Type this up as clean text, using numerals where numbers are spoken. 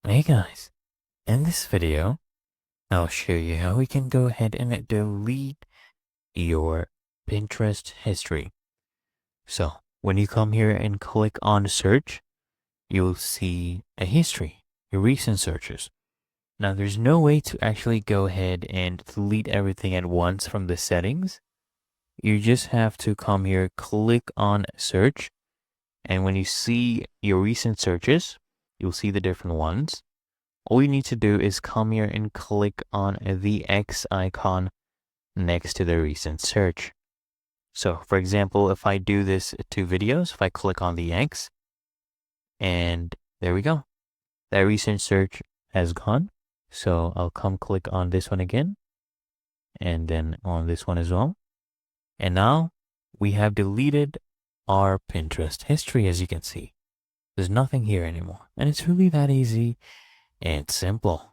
Hey guys, in this video, I'll show you how we can go ahead and delete your Pinterest history. So when you come here and click on search, you'll see a history, your recent searches. Now there's no way to actually go ahead and delete everything at once from the settings. You just have to come here, click on search, and when you see your recent searches, you'll see the different ones. All you need to do is come here and click on the X icon next to the recent search. So for example, if I do this to videos, if I click on the X, and there we go. That recent search has gone. So I'll come click on this one again, and then on this one as well. And now we have deleted our Pinterest history, as you can see. There's nothing here anymore. And it's really that easy and simple.